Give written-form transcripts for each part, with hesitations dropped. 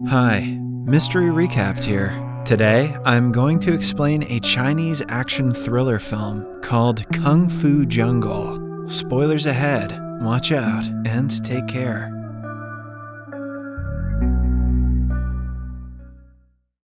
Hi, Mystery Recapped here. Today, I'm going to explain a Chinese action thriller film called Kung Fu Jungle. Spoilers ahead, watch out, and take care.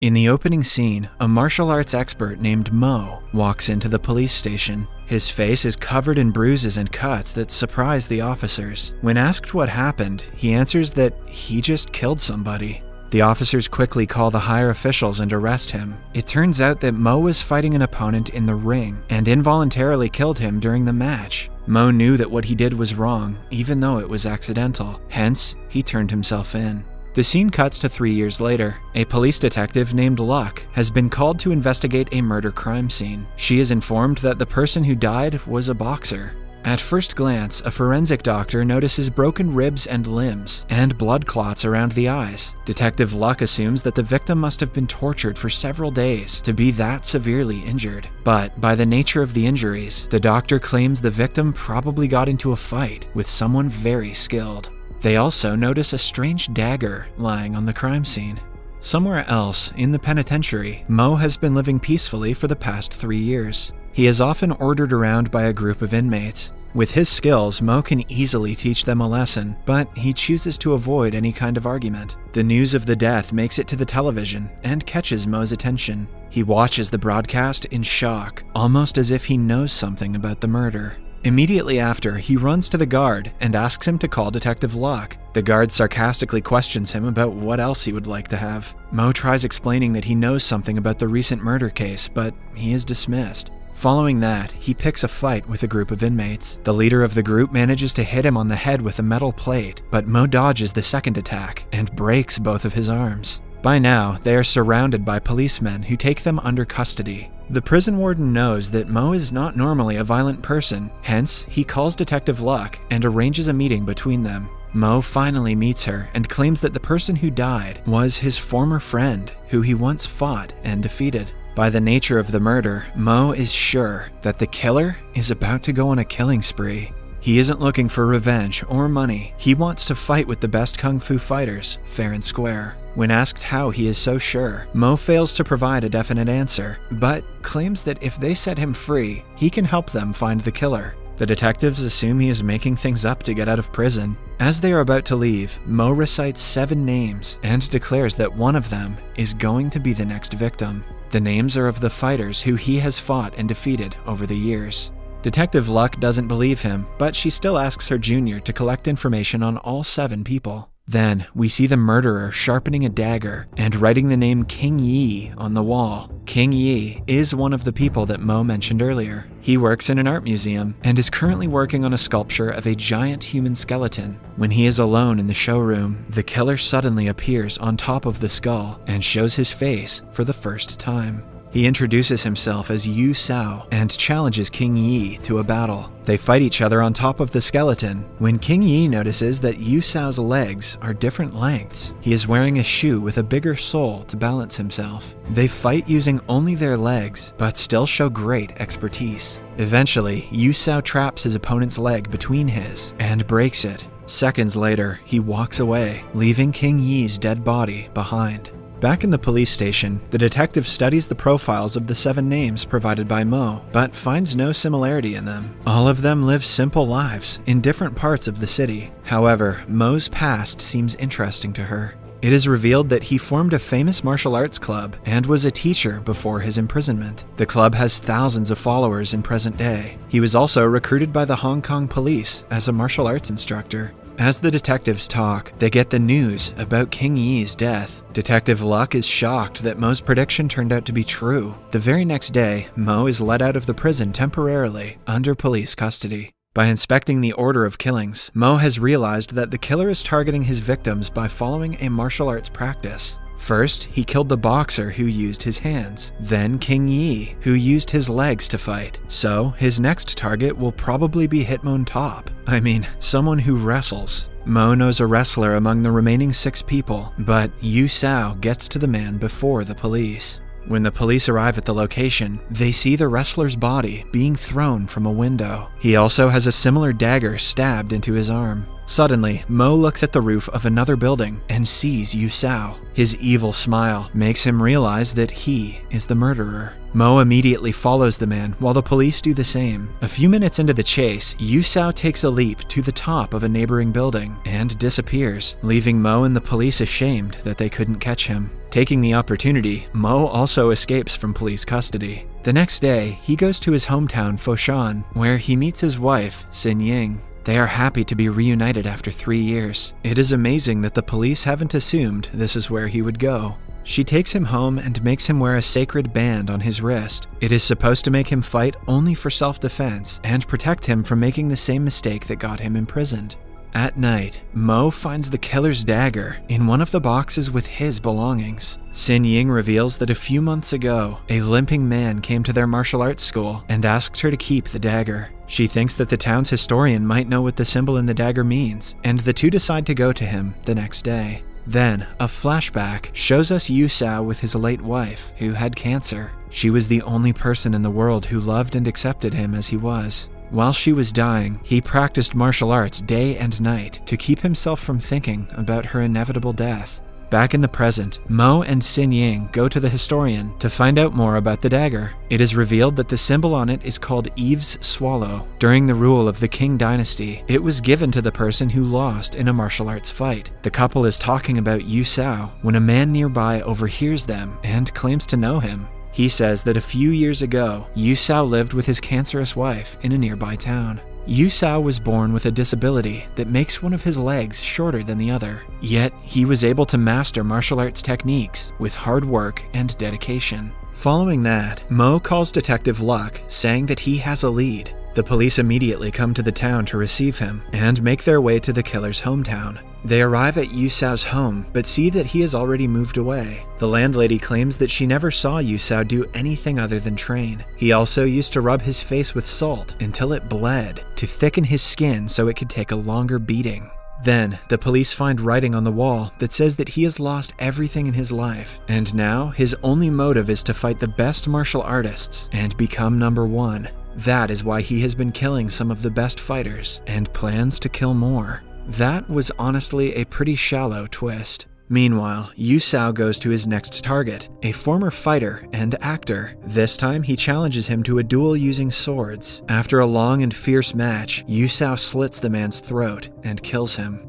In the opening scene, a martial arts expert named Mo walks into the police station. His face is covered in bruises and cuts that surprise the officers. When asked what happened, he answers that he just killed somebody. The officers quickly call the higher officials and arrest him. It turns out that Mo was fighting an opponent in the ring and involuntarily killed him during the match. Mo knew that what he did was wrong, even though it was accidental. Hence, he turned himself in. The scene cuts to 3 years later. A police detective named Luck has been called to investigate a murder crime scene. She is informed that the person who died was a boxer. At first glance, a forensic doctor notices broken ribs and limbs, and blood clots around the eyes. Detective Luck assumes that the victim must have been tortured for several days to be that severely injured. But by the nature of the injuries, the doctor claims the victim probably got into a fight with someone very skilled. They also notice a strange dagger lying on the crime scene. Somewhere else, in the penitentiary, Mo has been living peacefully for the past 3 years. He is often ordered around by a group of inmates. With his skills, Mo can easily teach them a lesson, but he chooses to avoid any kind of argument. The news of the death makes it to the television and catches Mo's attention. He watches the broadcast in shock, almost as if he knows something about the murder. Immediately after, he runs to the guard and asks him to call Detective Luck. The guard sarcastically questions him about what else he would like to have. Mo tries explaining that he knows something about the recent murder case, but he is dismissed. Following that, he picks a fight with a group of inmates. The leader of the group manages to hit him on the head with a metal plate, but Mo dodges the second attack and breaks both of his arms. By now, they are surrounded by policemen who take them under custody. The prison warden knows that Mo is not normally a violent person, hence, he calls Detective Luck and arranges a meeting between them. Mo finally meets her and claims that the person who died was his former friend, who he once fought and defeated. By the nature of the murder, Mo is sure that the killer is about to go on a killing spree. He isn't looking for revenge or money. He wants to fight with the best kung fu fighters, fair and square. When asked how he is so sure, Mo fails to provide a definite answer, but claims that if they set him free, he can help them find the killer. The detectives assume he is making things up to get out of prison. As they are about to leave, Mo recites 7 names and declares that one of them is going to be the next victim. The names are of the fighters who he has fought and defeated over the years. Detective Luck doesn't believe him, but she still asks her junior to collect information on all 7 people. Then, we see the murderer sharpening a dagger and writing the name King Yi on the wall. King Yi is one of the people that Mo mentioned earlier. He works in an art museum and is currently working on a sculpture of a giant human skeleton. When he is alone in the showroom, the killer suddenly appears on top of the skull and shows his face for the first time. He introduces himself as Yu Sao and challenges King Yi to a battle. They fight each other on top of the skeleton. When King Yi notices that Yu Sao's legs are different lengths, he is wearing a shoe with a bigger sole to balance himself. They fight using only their legs, but still show great expertise. Eventually, Yu Sao traps his opponent's leg between his and breaks it. Seconds later, he walks away, leaving King Yi's dead body behind. Back in the police station, the detective studies the profiles of the 7 names provided by Mo, but finds no similarity in them. All of them live simple lives in different parts of the city. However, Mo's past seems interesting to her. It is revealed that he formed a famous martial arts club and was a teacher before his imprisonment. The club has thousands of followers in present day. He was also recruited by the Hong Kong police as a martial arts instructor. As the detectives talk, they get the news about King Yi's death. Detective Luck is shocked that Mo's prediction turned out to be true. The very next day, Mo is let out of the prison temporarily, under police custody. By inspecting the order of killings, Mo has realized that the killer is targeting his victims by following a martial arts practice. First, he killed the boxer who used his hands, then King Yi, who used his legs to fight. So, his next target will probably be Hitmon Top. I mean, someone who wrestles. Mo knows a wrestler among the remaining 6 people, but Yu Sao gets to the man before the police. When the police arrive at the location, they see the wrestler's body being thrown from a window. He also has a similar dagger stabbed into his arm. Suddenly, Mo looks at the roof of another building and sees Yu Sao. His evil smile makes him realize that he is the murderer. Mo immediately follows the man while the police do the same. A few minutes into the chase, Yu Sao takes a leap to the top of a neighboring building and disappears, leaving Mo and the police ashamed that they couldn't catch him. Taking the opportunity, Mo also escapes from police custody. The next day, he goes to his hometown Foshan, where he meets his wife, Xin Ying. They are happy to be reunited after 3 years. It is amazing that the police haven't assumed this is where he would go. She takes him home and makes him wear a sacred band on his wrist. It is supposed to make him fight only for self-defense and protect him from making the same mistake that got him imprisoned. At night, Mo finds the killer's dagger in one of the boxes with his belongings. Xin Ying reveals that a few months ago, a limping man came to their martial arts school and asked her to keep the dagger. She thinks that the town's historian might know what the symbol in the dagger means, and the two decide to go to him the next day. Then, a flashback shows us Yu Sao with his late wife, who had cancer. She was the only person in the world who loved and accepted him as he was. While she was dying, he practiced martial arts day and night to keep himself from thinking about her inevitable death. Back in the present, Mo and Xin Ying go to the historian to find out more about the dagger. It is revealed that the symbol on it is called Eve's Swallow. During the rule of the Qing dynasty, it was given to the person who lost in a martial arts fight. The couple is talking about Yu Sao when a man nearby overhears them and claims to know him. He says that a few years ago, Yu Sao lived with his cancerous wife in a nearby town. Yu Sao was born with a disability that makes one of his legs shorter than the other. Yet, he was able to master martial arts techniques with hard work and dedication. Following that, Mo calls Detective Luck, saying that he has a lead. The police immediately come to the town to receive him and make their way to the killer's hometown. They arrive at Yu Sao's home, but see that he has already moved away. The landlady claims that she never saw Yu Sao do anything other than train. He also used to rub his face with salt until it bled, to thicken his skin so it could take a longer beating. Then, the police find writing on the wall that says that he has lost everything in his life, and now his only motive is to fight the best martial artists and become number one. That is why he has been killing some of the best fighters and plans to kill more. That was honestly a pretty shallow twist. Meanwhile, Yu Sao goes to his next target, a former fighter and actor. This time, he challenges him to a duel using swords. After a long and fierce match, Yu Sao slits the man's throat and kills him.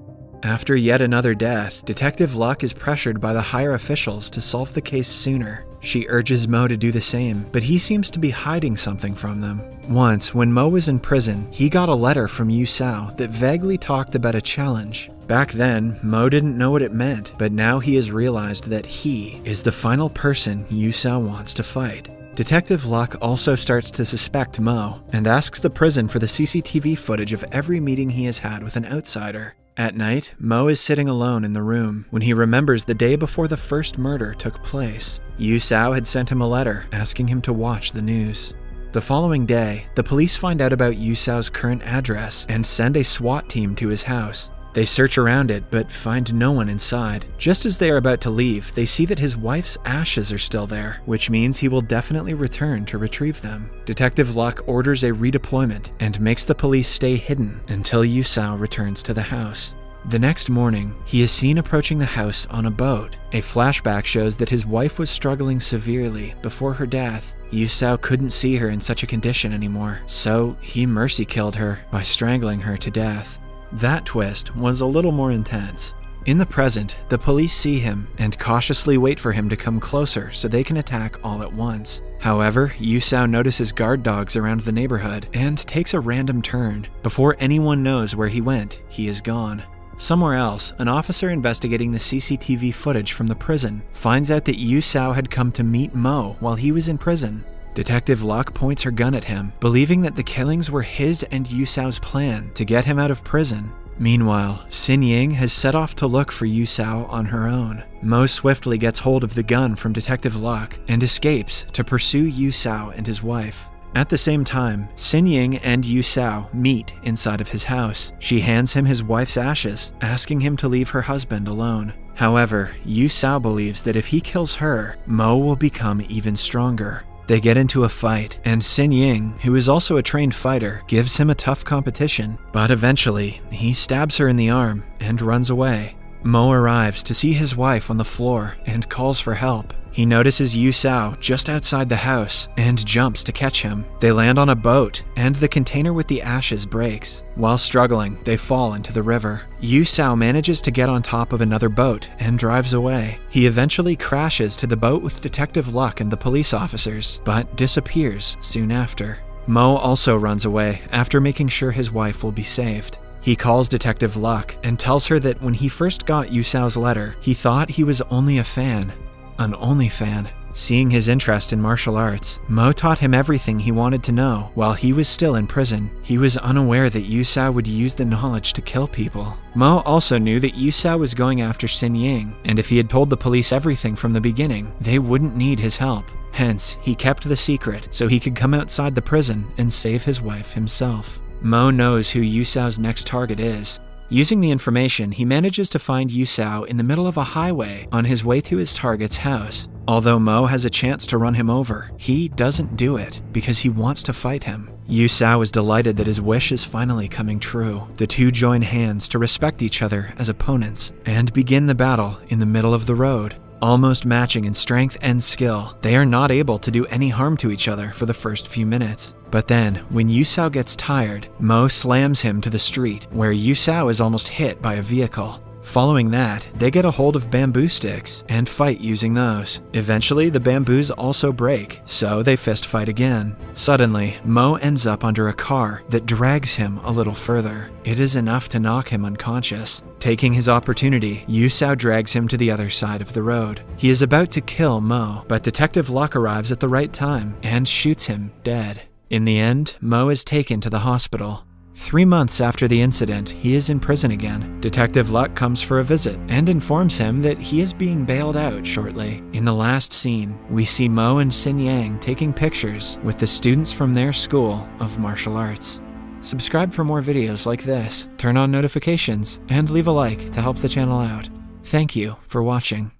After yet another death, Detective Luck is pressured by the higher officials to solve the case sooner. She urges Mo to do the same, but he seems to be hiding something from them. Once, when Mo was in prison, he got a letter from Yu Sao that vaguely talked about a challenge. Back then, Mo didn't know what it meant, but now he has realized that he is the final person Yu Sao wants to fight. Detective Luck also starts to suspect Mo and asks the prison for the CCTV footage of every meeting he has had with an outsider. At night, Mo is sitting alone in the room when he remembers the day before the first murder took place. Yu Sao had sent him a letter asking him to watch the news. The following day, the police find out about Yu Sao's current address and send a SWAT team to his house. They search around it but find no one inside. Just as they are about to leave, they see that his wife's ashes are still there, which means he will definitely return to retrieve them. Detective Luck orders a redeployment and makes the police stay hidden until Yu Sao returns to the house. The next morning, he is seen approaching the house on a boat. A flashback shows that his wife was struggling severely before her death. Yu Sao couldn't see her in such a condition anymore, so he mercy killed her by strangling her to death. That twist was a little more intense. In the present, the police see him and cautiously wait for him to come closer so they can attack all at once. However, Yu Sao notices guard dogs around the neighborhood and takes a random turn. Before anyone knows where he went, he is gone. Somewhere else, an officer investigating the CCTV footage from the prison finds out that Yu Sao had come to meet Mo while he was in prison. Detective Luck points her gun at him, believing that the killings were his and Yu Sao's plan to get him out of prison. Meanwhile, Xin Ying has set off to look for Yu Sao on her own. Mo swiftly gets hold of the gun from Detective Luck and escapes to pursue Yu Sao and his wife. At the same time, Xin Ying and Yu Sao meet inside of his house. She hands him his wife's ashes, asking him to leave her husband alone. However, Yu Sao believes that if he kills her, Mo will become even stronger. They get into a fight, and Sin Ying, who is also a trained fighter, gives him a tough competition, but eventually, he stabs her in the arm and runs away. Mo arrives to see his wife on the floor and calls for help. He notices Yu Sao just outside the house and jumps to catch him. They land on a boat, and the container with the ashes breaks. While struggling, they fall into the river. Yu Sao manages to get on top of another boat and drives away. He eventually crashes to the boat with Detective Luck and the police officers, but disappears soon after. Mo also runs away after making sure his wife will be saved. He calls Detective Luck and tells her that when he first got Yu Sao's letter, he thought he was only a fan. An only fan. Seeing his interest in martial arts, Mo taught him everything he wanted to know while he was still in prison. He was unaware that Yu Sao would use the knowledge to kill people. Mo also knew that Yu Sao was going after Sin Ying, and if he had told the police everything from the beginning, they wouldn't need his help. Hence, he kept the secret so he could come outside the prison and save his wife himself. Mo knows who Yu Sao's next target is. Using the information, he manages to find Yu Sao in the middle of a highway on his way to his target's house. Although Mo has a chance to run him over, he doesn't do it because he wants to fight him. Yu Sao is delighted that his wish is finally coming true. The two join hands to respect each other as opponents and begin the battle in the middle of the road. Almost matching in strength and skill, they are not able to do any harm to each other for the first few minutes. But then, when Yu Sao gets tired, Mo slams him to the street, where Yu Sao is almost hit by a vehicle. Following that, they get a hold of bamboo sticks and fight using those. Eventually, the bamboos also break, so they fist fight again. Suddenly, Mo ends up under a car that drags him a little further. It is enough to knock him unconscious. Taking his opportunity, Yu Sao drags him to the other side of the road. He is about to kill Mo, but Detective Luck arrives at the right time and shoots him dead. In the end, Mo is taken to the hospital. 3 months after the incident, he is in prison again. Detective Luck comes for a visit and informs him that he is being bailed out shortly. In the last scene, we see Mo and Sin Yang taking pictures with the students from their school of martial arts. Subscribe for more videos like this, turn on notifications, and leave a like to help the channel out. Thank you for watching.